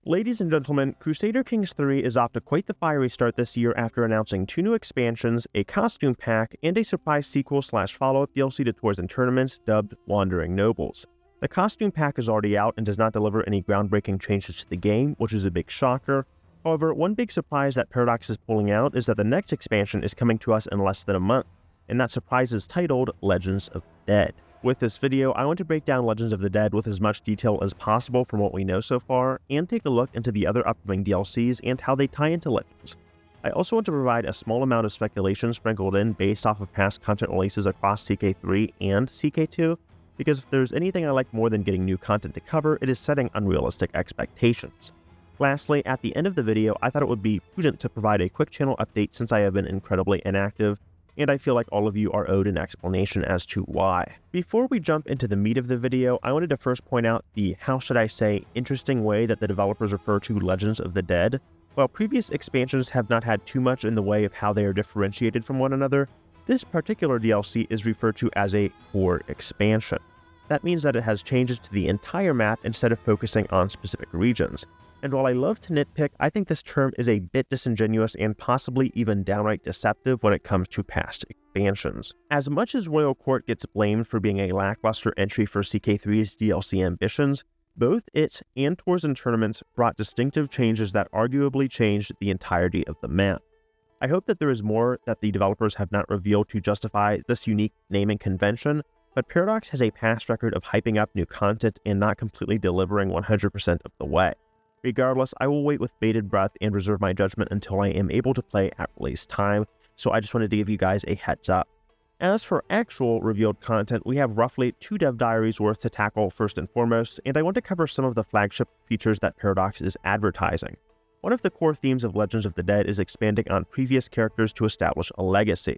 Ladies and gentlemen, Crusader Kings 3 is off to quite the fiery start this year after announcing 2 new expansions, a costume pack, and a surprise sequel/follow-up DLC to Tours and Tournaments dubbed Wandering Nobles. The costume pack is already out and does not deliver any groundbreaking changes to the game, which is a big shocker. However, one big surprise that Paradox is pulling out is that the next expansion is coming to us in less than a month, and that surprise is titled Legends of the Dead. With this video, I want to break down Legends of the Dead with as much detail as possible from what we know so far, and take a look into the other upcoming DLCs and how they tie into Legends. I also want to provide a small amount of speculation sprinkled in based off of past content releases across CK3 and CK2, because if there's anything I like more than getting new content to cover, it is setting unrealistic expectations. Lastly, at the end of the video, I thought it would be prudent to provide a quick channel update since I have been incredibly inactive, and I feel like all of you are owed an explanation as to why. Before we jump into the meat of the video, I wanted to first point out the, how should I say, interesting way that the developers refer to Legends of the Dead. While previous expansions have not had too much in the way of how they are differentiated from one another, this particular DLC is referred to as a core expansion. That means that it has changes to the entire map instead of focusing on specific regions. And while I love to nitpick, I think this term is a bit disingenuous and possibly even downright deceptive when it comes to past expansions. As much as Royal Court gets blamed for being a lackluster entry for CK3's DLC ambitions, both it and Tours and Tournaments brought distinctive changes that arguably changed the entirety of the map. I hope that there is more that the developers have not revealed to justify this unique naming convention, but Paradox has a past record of hyping up new content and not completely delivering 100% of the way. Regardless, I will wait with bated breath and reserve my judgment until I am able to play at release time, so I just wanted to give you guys a heads up. As for actual revealed content, we have roughly 2 dev diaries worth to tackle first and foremost, and I want to cover some of the flagship features that Paradox is advertising. One of the core themes of Legends of the Dead is expanding on previous characters to establish a legacy.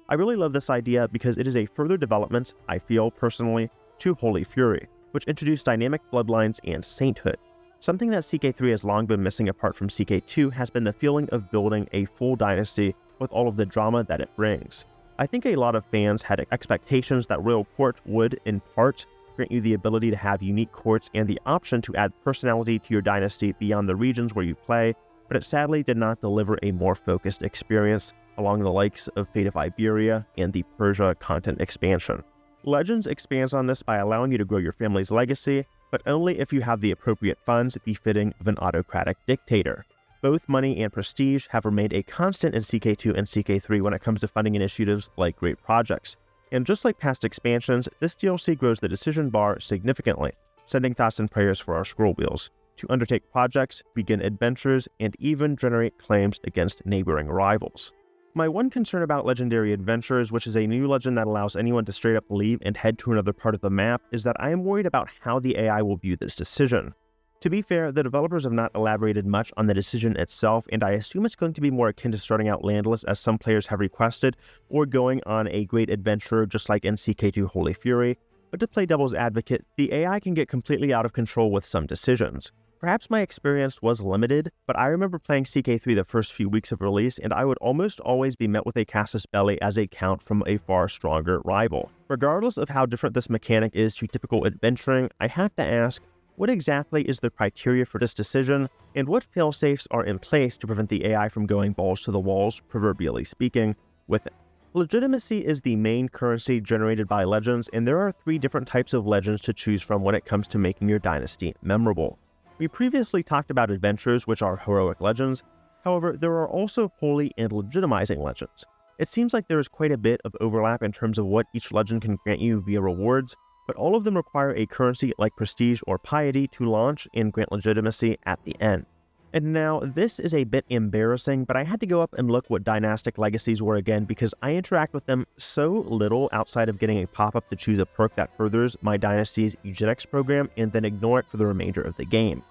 I really love this idea because it is a further development, I feel personally, to Holy Fury, which introduced dynamic bloodlines and sainthood. Something that CK3 has long been missing apart from CK2 has been the feeling of building a full dynasty with all of the drama that it brings. I think a lot of fans had expectations that Royal Court would, in part, grant you the ability to have unique courts and the option to add personality to your dynasty beyond the regions where you play, but it sadly did not deliver a more focused experience along the likes of Fate of Iberia and the Persia content expansion. Legends expands on this by allowing you to grow your family's legacy, but only if you have the appropriate funds befitting of an autocratic dictator. Both money and prestige have remained a constant in CK2 and CK3 when it comes to funding initiatives like great projects. And just like past expansions, this DLC grows the decision bar significantly, sending thoughts and prayers for our scroll wheels to undertake projects, begin adventures, and even generate claims against neighboring rivals. My one concern about Legendary Adventures, which is a new legend that allows anyone to straight up leave and head to another part of the map, is that I am worried about how the AI will view this decision. To be fair, the developers have not elaborated much on the decision itself, and I assume it's going to be more akin to starting out landless as some players have requested, or going on a great adventure just like in CK2 Holy Fury, but to play devil's advocate, the AI can get completely out of control with some decisions. Perhaps my experience was limited, but I remember playing CK3 the first few weeks of release, and I would almost always be met with a casus belli as a count from a far stronger rival. Regardless of how different this mechanic is to typical adventuring, I have to ask, what exactly is the criteria for this decision, and what failsafes are in place to prevent the AI from going balls to the walls, proverbially speaking, with it? Legitimacy is the main currency generated by Legends, and there are 3 different types of Legends to choose from when it comes to making your dynasty memorable. We previously talked about adventures, which are heroic legends. However, there are also holy and legitimizing legends. It seems like there is quite a bit of overlap in terms of what each legend can grant you via rewards, but all of them require a currency like prestige or piety to launch and grant legitimacy at the end. And now, this is a bit embarrassing, but I had to go up and look what dynastic legacies were again because I interact with them so little outside of getting a pop-up to choose a perk that furthers my dynasty's eugenics program and then ignore it for the remainder of the game.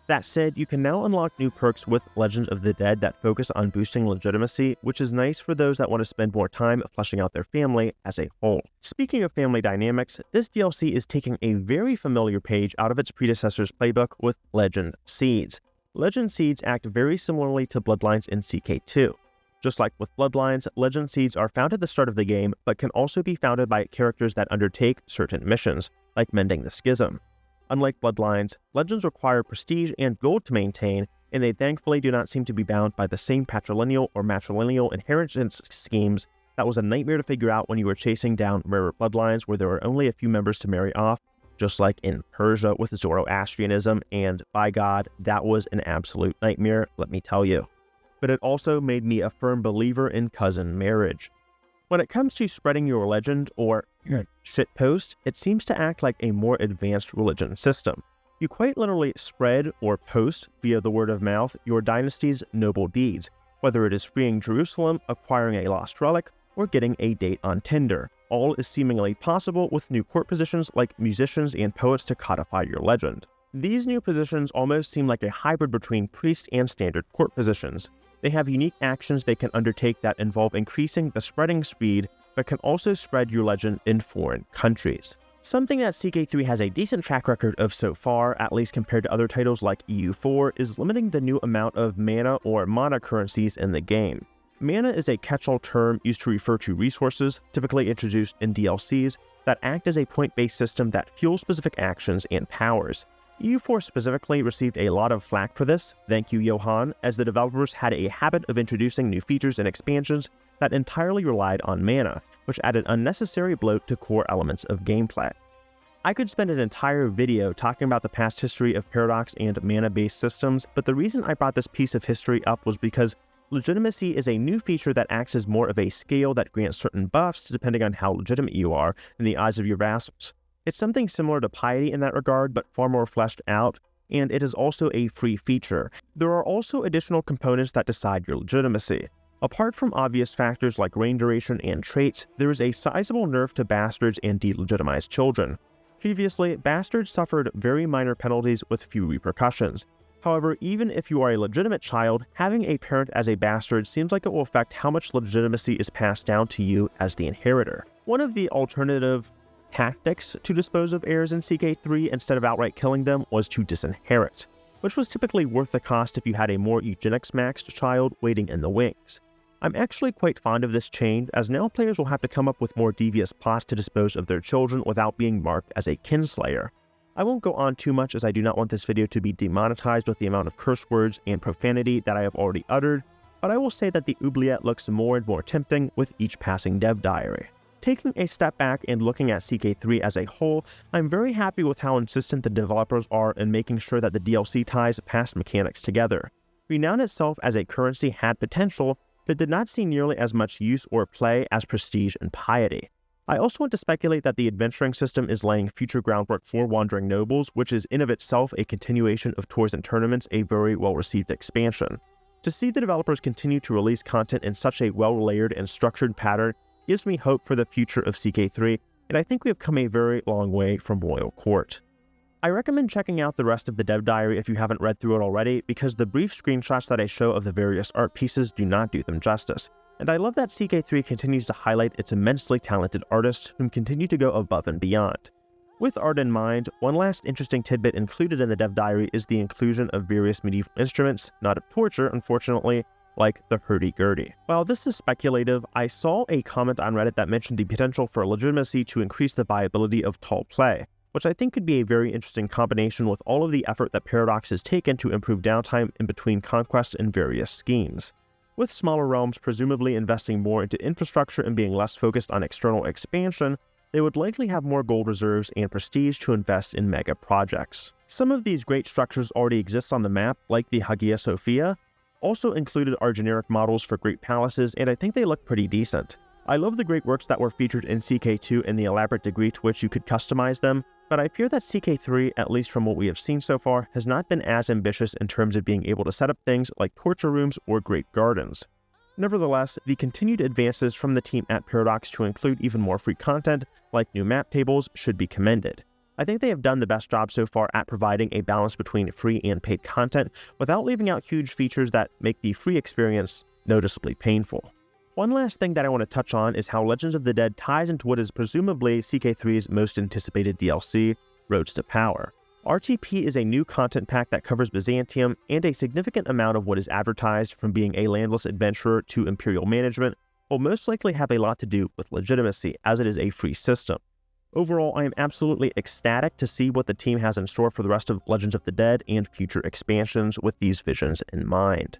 That said, you can now unlock new perks with Legends of the Dead that focus on boosting legitimacy, which is nice for those that want to spend more time fleshing out their family as a whole. Speaking of family dynamics, this DLC is taking a very familiar page out of its predecessor's playbook with Legend Seeds. Legend Seeds act very similarly to Bloodlines in CK2. Just like with Bloodlines, Legend Seeds are found at the start of the game, but can also be founded by characters that undertake certain missions, like mending the schism. Unlike Bloodlines, Legends require prestige and gold to maintain, and they thankfully do not seem to be bound by the same patrilineal or matrilineal inheritance schemes that was a nightmare to figure out when you were chasing down rarer bloodlines where there were only a few members to marry off, just like in Persia with Zoroastrianism, and by God, that was an absolute nightmare, let me tell you. But it also made me a firm believer in cousin marriage. When it comes to spreading your legend, or shitpost, it seems to act like a more advanced religion system. You quite literally spread or post via the word of mouth your dynasty's noble deeds, whether it is freeing Jerusalem, acquiring a lost relic, or getting a date on Tinder. All is seemingly possible with new court positions like musicians and poets to codify your legend. These new positions almost seem like a hybrid between priest and standard court positions. They have unique actions they can undertake that involve increasing the spreading speed, but can also spread your legend in foreign countries. Something that CK3 has a decent track record of so far, at least compared to other titles like EU4, is limiting the new amount of mana or mana currencies in the game. Mana is a catch-all term used to refer to resources, typically introduced in DLCs, that act as a point-based system that fuels specific actions and powers. EU4 specifically received a lot of flack for this, thank you Johan, as the developers had a habit of introducing new features and expansions that entirely relied on mana, which added unnecessary bloat to core elements of gameplay. I could spend an entire video talking about the past history of Paradox and mana-based systems, but the reason I brought this piece of history up was because Legitimacy is a new feature that acts as more of a scale that grants certain buffs depending on how legitimate you are in the eyes of your vassals. It's something similar to Piety in that regard, but far more fleshed out, and it is also a free feature. There are also additional components that decide your legitimacy. Apart from obvious factors like reign duration and traits, there is a sizable nerf to bastards and delegitimized children. Previously, bastards suffered very minor penalties with few repercussions. However, even if you are a legitimate child, having a parent as a bastard seems like it will affect how much legitimacy is passed down to you as the inheritor. One of the alternative tactics to dispose of heirs in CK3 instead of outright killing them was to disinherit, which was typically worth the cost if you had a more eugenics maxed child waiting in the wings. I'm actually quite fond of this change, as now players will have to come up with more devious plots to dispose of their children without being marked as a kinslayer. I won't go on too much as I do not want this video to be demonetized with the amount of curse words and profanity that I have already uttered, but I will say that the oubliette looks more and more tempting with each passing dev diary. Taking a step back and looking at CK3 as a whole, I'm very happy with how insistent the developers are in making sure that the DLC ties past mechanics together. Renown itself as a currency had potential, but did not see nearly as much use or play as Prestige and Piety. I also want to speculate that the adventuring system is laying future groundwork for Wandering Nobles, which is in of itself a continuation of Tours and Tournaments, a very well-received expansion. To see the developers continue to release content in such a well-layered and structured pattern gives me hope for the future of CK3, and I think we have come a very long way from Royal Court. I recommend checking out the rest of the dev diary if you haven't read through it already, because the brief screenshots that I show of the various art pieces do not do them justice. And I love that CK3 continues to highlight its immensely talented artists whom continue to go above and beyond. With art in mind, one last interesting tidbit included in the dev diary is the inclusion of various medieval instruments, not of torture unfortunately, like the hurdy-gurdy. While this is speculative, I saw a comment on Reddit that mentioned the potential for Legitimacy to increase the viability of tall play, which I think could be a very interesting combination with all of the effort that Paradox has taken to improve downtime in between conquest and various schemes. With smaller realms presumably investing more into infrastructure and being less focused on external expansion, they would likely have more gold reserves and prestige to invest in mega projects. Some of these great structures already exist on the map, like the Hagia Sophia. Also included are generic models for great palaces, and I think they look pretty decent. I love the great works that were featured in CK2 and the elaborate degree to which you could customize them, but I fear that CK3, at least from what we have seen so far, has not been as ambitious in terms of being able to set up things like torture rooms or great gardens. Nevertheless, the continued advances from the team at Paradox to include even more free content, like new map tables, should be commended. I think they have done the best job so far at providing a balance between free and paid content without leaving out huge features that make the free experience noticeably painful. One last thing that I want to touch on is how Legends of the Dead ties into what is presumably CK3's most anticipated DLC, Roads to Power. RTP is a new content pack that covers Byzantium and a significant amount of what is advertised, from being a landless adventurer to imperial management, will most likely have a lot to do with Legitimacy, as it is a free system. Overall, I am absolutely ecstatic to see what the team has in store for the rest of Legends of the Dead and future expansions with these visions in mind.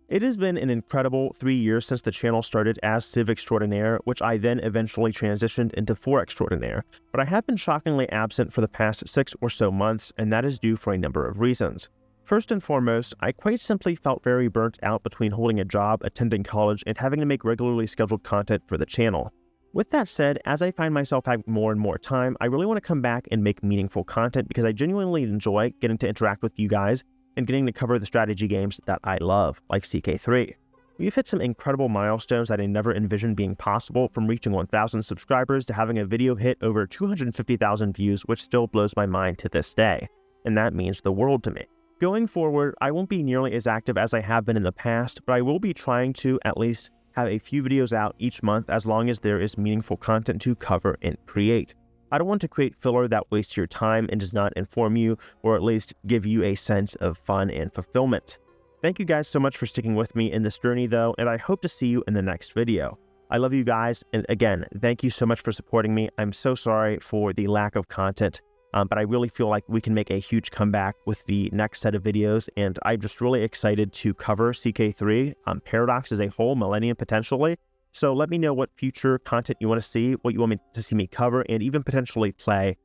It has been an incredible 3 years since the channel started as Civ Extraordinaire, which I then eventually transitioned into 4 Extraordinaire, but I have been shockingly absent for the past 6 or so months, and that is due for a number of reasons. First and foremost, I quite simply felt very burnt out between holding a job, attending college, and having to make regularly scheduled content for the channel. With that said, as I find myself having more and more time, I really want to come back and make meaningful content because I genuinely enjoy getting to interact with you guys and getting to cover the strategy games that I love, like CK3. We've hit some incredible milestones that I never envisioned being possible, from reaching 1,000 subscribers to having a video hit over 250,000 views, which still blows my mind to this day, and that means the world to me. Going forward, I won't be nearly as active as I have been in the past, but I will be trying to at least have a few videos out each month as long as there is meaningful content to cover and create. I don't want to create filler that wastes your time and does not inform you, or at least give you a sense of fun and fulfillment. Thank you guys so much for sticking with me in this journey though, and I hope to see you in the next video. I love you guys, and again, thank you so much for supporting me. I'm so sorry for the lack of content, but I really feel like we can make a huge comeback with the next set of videos, and I'm just really excited to cover CK3, Paradox as a whole, Millennium potentially. So let me know what future content you want to see, what you want me to see me cover, and even potentially play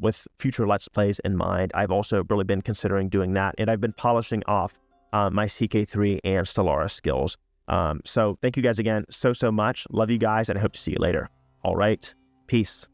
with future Let's Plays in mind. I've also really been considering doing that, and I've been polishing off my CK3 and Stellaris skills. So thank you guys again so much. Love you guys, and I hope to see you later. All right, peace.